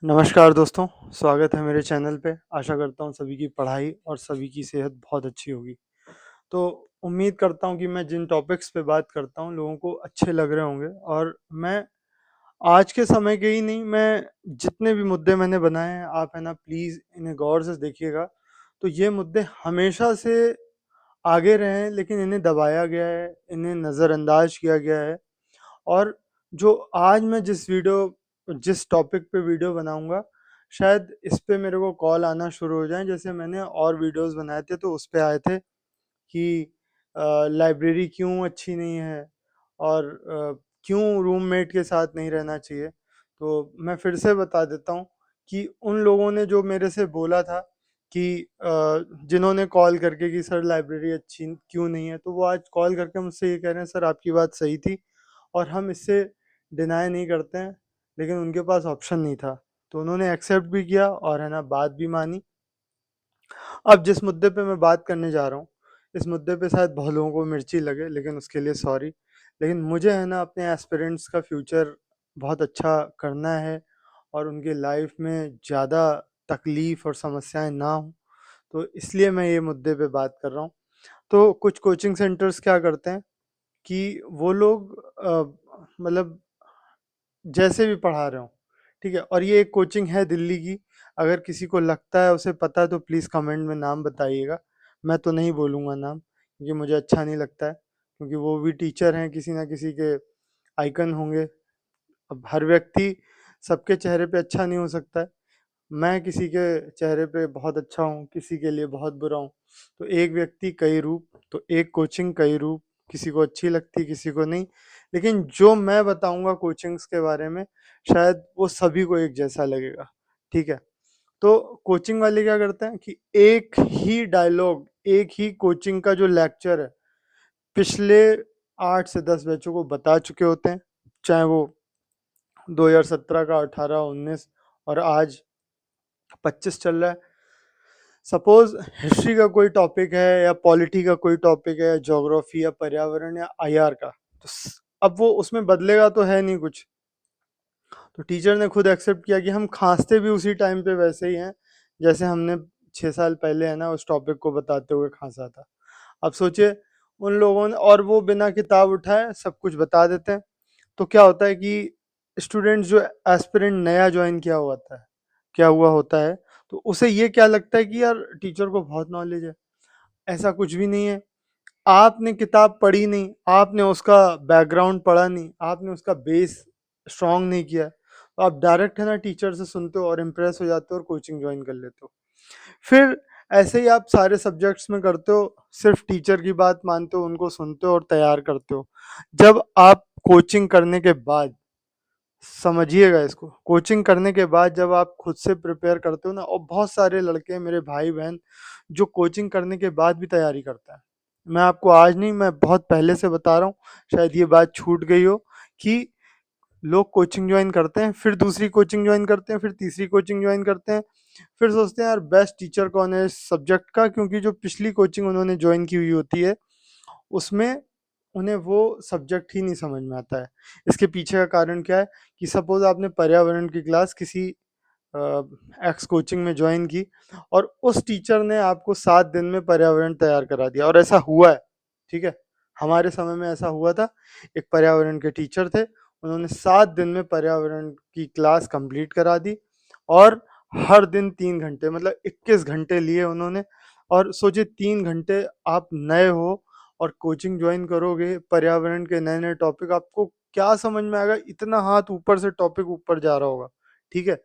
नमस्कार दोस्तों, स्वागत है मेरे चैनल पे। आशा करता हूँ सभी की पढ़ाई और सभी की सेहत बहुत अच्छी होगी। तो उम्मीद करता हूँ कि मैं जिन टॉपिक्स पे बात करता हूँ लोगों को अच्छे लग रहे होंगे, और मैं आज के समय के ही नहीं, मैं जितने भी मुद्दे मैंने बनाए हैं, आप है ना प्लीज़ इन्हें गौर से देखिएगा। तो ये मुद्दे हमेशा से आगे रहे हैं, लेकिन इन्हें दबाया गया है, इन्हें नज़रअंदाज किया गया है। और जो आज मैं जिस टॉपिक पे वीडियो बनाऊंगा, शायद इस पे मेरे को कॉल आना शुरू हो जाए। जैसे मैंने और वीडियोस बनाए थे तो उस पे आए थे कि लाइब्रेरी क्यों अच्छी नहीं है, और क्यों रूममेट के साथ नहीं रहना चाहिए। तो मैं फिर से बता देता हूँ कि उन लोगों ने जो मेरे से बोला था कि जिन्होंने कॉल करके कि सर लाइब्रेरी अच्छी क्यों नहीं है, तो वो आज कॉल करके मुझसे ये कह रहे हैं सर आपकी बात सही थी, और हम इससे डिनाई नहीं करते हैं, लेकिन उनके पास ऑप्शन नहीं था। तो उन्होंने एक्सेप्ट भी किया और है ना बात भी मानी। अब जिस मुद्दे पे मैं बात करने जा रहा हूँ, इस मुद्दे पे शायद बहुत लोगों को मिर्ची लगे, लेकिन उसके लिए सॉरी। लेकिन मुझे है ना अपने एस्पिरेंट्स का फ्यूचर बहुत अच्छा करना है, और उनकी लाइफ में ज़्यादा तकलीफ़ और समस्याएं ना हो, तो इसलिए मैं ये मुद्दे पे बात कर रहा हूँ। तो कुछ कोचिंग सेंटर्स क्या करते हैं कि वो लोग मतलब जैसे भी पढ़ा रहे हो, ठीक है। और ये एक कोचिंग है दिल्ली की। अगर किसी को लगता है, उसे पता है, तो प्लीज़ कमेंट में नाम बताइएगा। मैं तो नहीं बोलूँगा नाम, क्योंकि मुझे अच्छा नहीं लगता है, क्योंकि वो भी टीचर हैं, किसी ना किसी के आइकन होंगे। अब हर व्यक्ति सबके चेहरे पे अच्छा नहीं हो सकता है। मैं किसी के चेहरे पे बहुत अच्छा हूँ, किसी के लिए बहुत बुरा हूँ। तो एक व्यक्ति कई रूप, तो एक कोचिंग कई रूप। किसी को अच्छी लगती, किसी को नहीं। लेकिन जो मैं बताऊंगा कोचिंग्स के बारे में, शायद वो सभी को एक जैसा लगेगा, ठीक है। तो कोचिंग वाले क्या करते हैं कि एक ही डायलॉग, एक ही कोचिंग का जो लेक्चर है, पिछले 8 से 10 बैचों को बता चुके होते हैं। चाहे वो 2017 का, 18, 19 और आज 25 चल रहा है। सपोज हिस्ट्री का कोई टॉपिक है, या पॉलिटी का कोई टॉपिक है, ज्योग्राफी या पर्यावरण या आईआर का, तो अब वो उसमें बदलेगा तो है नहीं कुछ। तो टीचर ने खुद एक्सेप्ट किया कि हम खांसते भी उसी टाइम पे वैसे ही हैं, जैसे हमने 6 साल पहले है ना उस टॉपिक को बताते हुए खांसा था। अब सोचिए उन लोगों ने, और वो बिना किताब उठाए सब कुछ बता देते हैं। तो क्या होता है कि स्टूडेंट जो एस्पिरेंट नया ज्वाइन किया हुआ होता है, तो उसे ये क्या लगता है कि यार टीचर को बहुत नॉलेज है। ऐसा कुछ भी नहीं है। आपने किताब पढ़ी नहीं, आपने उसका बैकग्राउंड पढ़ा नहीं, आपने उसका बेस स्ट्रांग नहीं किया, तो आप डायरेक्ट है ना टीचर से सुनते हो और इम्प्रेस हो जाते हो और कोचिंग ज्वाइन कर लेते हो। फिर ऐसे ही आप सारे सब्जेक्ट्स में करते हो, सिर्फ टीचर की बात मानते हो, उनको सुनते हो और तैयार करते हो। जब आप कोचिंग करने के बाद, समझिएगा इसको, कोचिंग करने के बाद जब आप खुद से प्रिपेयर करते हो ना, और बहुत सारे लड़के मेरे भाई बहन जो कोचिंग करने के बाद भी तैयारी करता है। मैं आपको आज नहीं, मैं बहुत पहले से बता रहा हूँ, शायद ये बात छूट गई हो कि लोग कोचिंग ज्वाइन करते हैं, फिर दूसरी कोचिंग ज्वाइन करते हैं, फिर तीसरी कोचिंग ज्वाइन करते हैं, फिर सोचते हैं यार बेस्ट टीचर कौन है इस सब्जेक्ट का, क्योंकि जो पिछली कोचिंग उन्होंने ज्वाइन की हुई होती है उसमें उन्हें वो सब्जेक्ट ही नहीं समझ में आता है। इसके पीछे का कारण क्या है कि सपोज आपने पर्यावरण की क्लास किसी एक्स कोचिंग में ज्वाइन की, और उस टीचर ने आपको 7 दिन में पर्यावरण तैयार करा दिया, और ऐसा हुआ है, ठीक है। हमारे समय में ऐसा हुआ था। एक पर्यावरण के टीचर थे, उन्होंने 7 दिन में पर्यावरण की क्लास कंप्लीट करा दी, और हर दिन 3 घंटे, मतलब 21 घंटे लिए उन्होंने। और सोचिए 3 घंटे आप नए हो और कोचिंग ज्वाइन करोगे पर्यावरण के नए नए टॉपिक, आपको क्या समझ में आएगा? इतना हाथ ऊपर से टॉपिक ऊपर जा रहा होगा, ठीक है।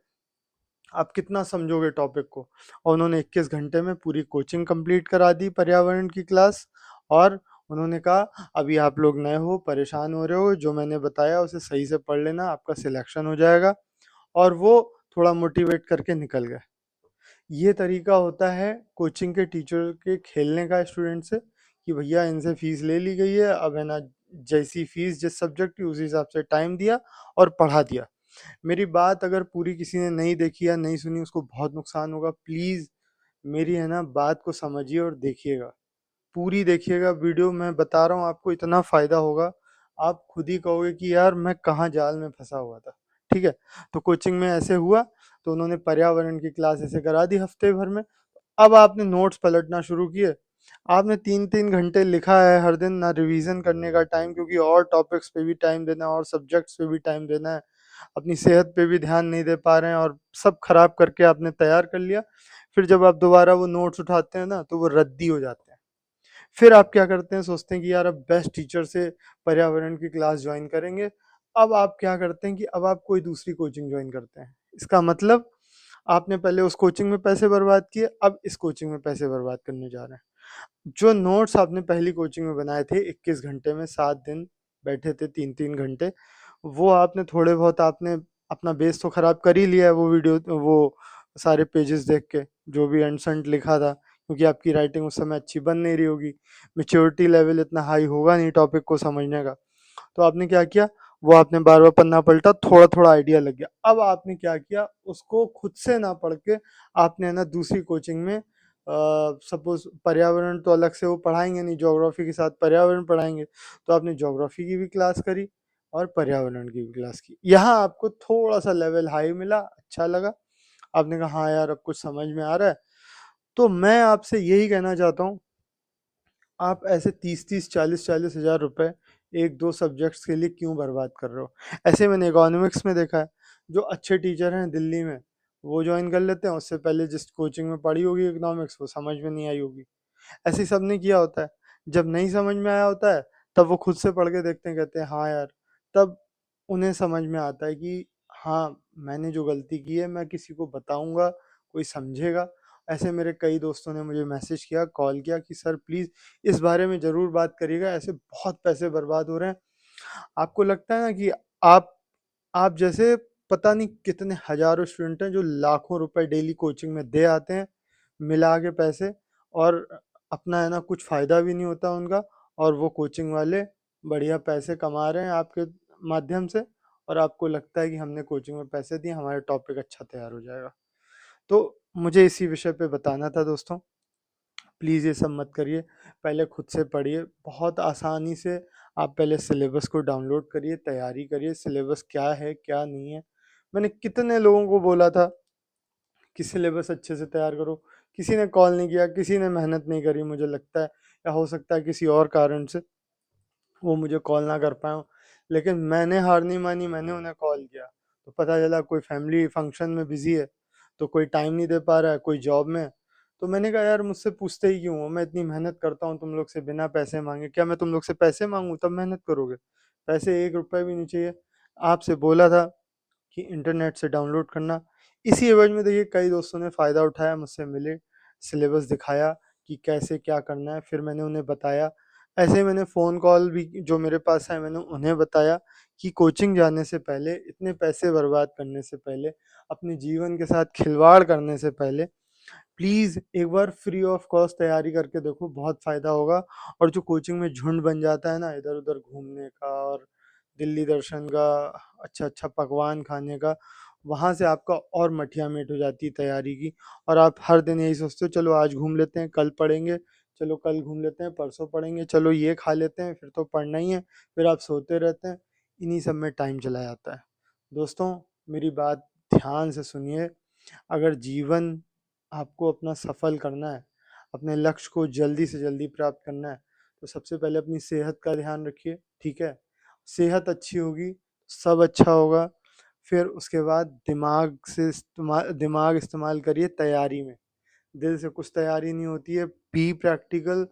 आप कितना समझोगे टॉपिक को? और उन्होंने 21 घंटे में पूरी कोचिंग कंप्लीट करा दी पर्यावरण की क्लास। और उन्होंने कहा अभी आप लोग नए हो, परेशान हो रहे हो, जो मैंने बताया उसे सही से पढ़ लेना, आपका सिलेक्शन हो जाएगा। और वो थोड़ा मोटिवेट करके निकल गए। ये तरीका होता है कोचिंग के टीचर के खेलने का स्टूडेंट से, कि भैया इनसे फीस ले ली गई है, अब है ना जैसी फीस जिस सब्जेक्ट की उसी हिसाब से टाइम दिया और पढ़ा दिया। मेरी बात अगर पूरी किसी ने नहीं देखी या नहीं सुनी, उसको बहुत नुकसान होगा। प्लीज़ मेरी है ना बात को समझिए और देखिएगा, पूरी देखिएगा वीडियो। मैं बता रहा हूँ आपको इतना फ़ायदा होगा, आप खुद ही कहोगे कि यार मैं कहाँ जाल में फंसा हुआ था, ठीक है? तो कोचिंग में ऐसे हुआ, तो उन्होंने पर्यावरण की क्लास ऐसे करा दी हफ्ते भर में। अब आपने नोट्स पलटना शुरू किए, आपने 3-3 घंटे लिखा है हर दिन, ना रिवीजन करने का टाइम, क्योंकि और टॉपिक्स पे भी टाइम देना है और सब्जेक्ट्स पे भी टाइम देना है, अपनी सेहत पे भी ध्यान नहीं दे पा रहे हैं और सब खराब करके आपने तैयार कर लिया। फिर जब आप दोबारा वो नोट्स उठाते हैं ना, तो वो रद्दी हो जाते हैं। फिर आप क्या करते हैं, सोचते हैं कि यार अब बेस्ट टीचर से पर्यावरण की क्लास ज्वाइन करेंगे। अब आप क्या करते हैं कि अब आप कोई दूसरी कोचिंग ज्वाइन करते हैं। इसका मतलब आपने पहले उस कोचिंग में पैसे बर्बाद किए, अब इस कोचिंग में पैसे बर्बाद करने जा रहे हैं। जो नोट्स आपने पहली कोचिंग में बनाए थे 21 घंटे में 7 दिन बैठे थे 3-3 घंटे, वो आपने थोड़े बहुत आपने अपना बेस तो खराब कर ही लिया है, वो वीडियो वो सारे पेजेस देख के, जो भी एंड संट लिखा था, क्योंकि आपकी राइटिंग उस समय अच्छी बन नहीं रही होगी, मैच्योरिटी लेवल इतना हाई होगा नहीं टॉपिक को समझने का। तो आपने क्या किया, वो आपने बार-बार पन्ना पलटा, थोड़ा-थोड़ा आइडिया लग गया। अब आपने क्या किया, उसको खुद से ना पढ़ के आपने ना दूसरी कोचिंग में सपोज़ पर्यावरण तो अलग से वो पढ़ाएँगे नहीं, ज्योग्राफी के साथ पर्यावरण पढ़ाएँगे, तो आपने ज्योग्राफी की भी क्लास करी और पर्यावरण की भी क्लास की। यहाँ आपको थोड़ा-सा लेवल हाई मिला, अच्छा लगा। आपने कहा हाँ यार, अब कुछ समझ में आ रहा है। तो मैं आपसे यही कहना चाहता हूँ, आप ऐसे 30-30, 40-40 हज़ार रुपए 1-2 सब्जेक्ट्स के लिए क्यों बर्बाद कर रहे हो? ऐसे मैंने इकोनॉमिक्स में देखा है, जो अच्छे टीचर हैं दिल्ली में, वो जॉइन कर लेते हैं, उससे पहले जिस कोचिंग में पढ़ी होगी इकोनॉमिक्स, वो समझ में नहीं आई होगी। ऐसे ही सबने किया होता है। जब नहीं समझ में आया होता है, तब वो खुद से पढ़ के देखते हैं, कहते हैं हाँ यार, तब उन्हें समझ में आता है कि हाँ, मैंने जो गलती की है मैं किसी को बताऊँगा, कोई समझेगा। ऐसे मेरे कई दोस्तों ने मुझे मैसेज किया, कॉल किया कि सर प्लीज़ इस बारे में ज़रूर बात करिएगा, ऐसे बहुत पैसे बर्बाद हो रहे हैं। आपको लगता है ना कि आप आप जैसे पता नहीं कितने हज़ारों स्टूडेंट हैं जो लाखों रुपए डेली कोचिंग में दे आते हैं, मिला के पैसे, और अपना है ना कुछ फ़ायदा भी नहीं होता उनका, और वो कोचिंग वाले बढ़िया पैसे कमा रहे हैं आपके माध्यम से, और आपको लगता है कि हमने कोचिंग में पैसे दिए, हमारा टॉपिक अच्छा तैयार हो जाएगा। तो मुझे इसी विषय पे बताना था दोस्तों। प्लीज़ ये सब मत करिए, पहले खुद से पढ़िए, बहुत आसानी से आप पहले सिलेबस को डाउनलोड करिए, तैयारी करिए, सिलेबस क्या है, क्या नहीं है। मैंने कितने लोगों को बोला था कि सिलेबस अच्छे से तैयार करो, किसी ने कॉल नहीं किया, किसी ने मेहनत नहीं करी मुझे लगता है, या हो सकता है किसी और कारण से वो मुझे कॉल ना कर पाएँ हों। लेकिन मैंने हार नहीं मानी, मैंने उन्हें कॉल किया, तो पता चला कोई फैमिली फंक्शन में बिज़ी है, तो कोई टाइम नहीं दे पा रहा है, कोई जॉब में है। तो मैंने कहा यार मुझसे पूछते ही क्यों हो? मैं इतनी मेहनत करता हूँ तुम लोग से बिना पैसे माँगे, क्या मैं तुम लोग से पैसे माँगूँ तब मेहनत करोगे? पैसे 1 रुपए भी नहीं चाहिए। आपसे बोला था कि इंटरनेट से डाउनलोड करना। इसी एवज में देखिए कई दोस्तों ने फ़ायदा उठाया, मुझसे मिले, सिलेबस दिखाया कि कैसे क्या करना है, फिर मैंने उन्हें बताया। ऐसे ही मैंने फ़ोन कॉल भी जो मेरे पास आए, मैंने उन्हें बताया कि कोचिंग जाने से पहले, इतने पैसे बर्बाद करने से पहले, अपने जीवन के साथ खिलवाड़ करने से पहले, प्लीज़ एक बार फ्री ऑफ कॉस्ट तैयारी करके देखो, बहुत फ़ायदा होगा। और जो कोचिंग में झुंड बन जाता है ना इधर-उधर घूमने का और दिल्ली दर्शन का, अच्छा-अच्छा पकवान खाने का, वहाँ से आपका और मठिया मेट हो जाती है तैयारी की, और आप हर दिन यही सोचते हो चलो आज घूम लेते हैं, कल पढ़ेंगे, चलो कल घूम लेते हैं, परसों पढ़ेंगे, चलो ये खा लेते हैं, फिर तो पढ़ना ही है, फिर आप सोते रहते हैं, इन्हीं सब में टाइम चला जाता है। दोस्तों, मेरी बात ध्यान से सुनिए, अगर जीवन आपको अपना सफल करना है, अपने लक्ष्य को जल्दी से जल्दी प्राप्त करना है, तो सबसे पहले अपनी सेहत का ध्यान रखिए, ठीक है? सेहत अच्छी होगी, सब अच्छा होगा। फिर उसके बाद दिमाग इस्तेमाल करिए तैयारी में। दिल से कुछ तैयारी नहीं होती है, बी प्रैक्टिकल।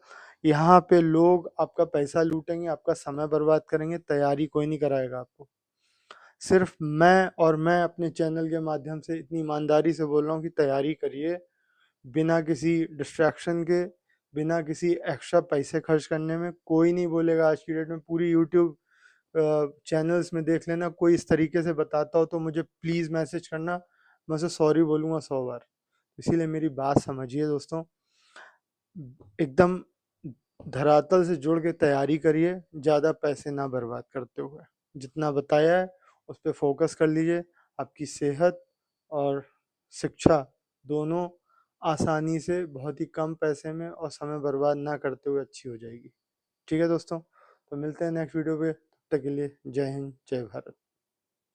यहाँ पे लोग आपका पैसा लूटेंगे, आपका समय बर्बाद करेंगे, तैयारी कोई नहीं कराएगा आपको। सिर्फ मैं अपने चैनल के माध्यम से इतनी ईमानदारी से बोल रहा हूँ कि तैयारी करिए, बिना किसी डिस्ट्रैक्शन के, बिना किसी एक्स्ट्रा पैसे खर्च करने में। कोई नहीं बोलेगा आज की डेट में, पूरी यूट्यूब चैनल्स में देख लेना, कोई इस तरीके से बताता हो तो मुझे प्लीज़ मैसेज करना, मैं उसे सॉरी बोलूँगा 100 बार। इसीलिए मेरी बात समझिए दोस्तों, एकदम धरातल से जुड़ के तैयारी करिए, ज़्यादा पैसे ना बर्बाद करते हुए। जितना बताया है उस पे फ़ोकस कर लीजिए, आपकी सेहत और शिक्षा दोनों आसानी से बहुत ही कम पैसे में और समय बर्बाद ना करते हुए अच्छी हो जाएगी। ठीक है दोस्तों? तो मिलते हैं नेक्स्ट वीडियो पे, तब तक के लिए जय हिंद, जय भारत।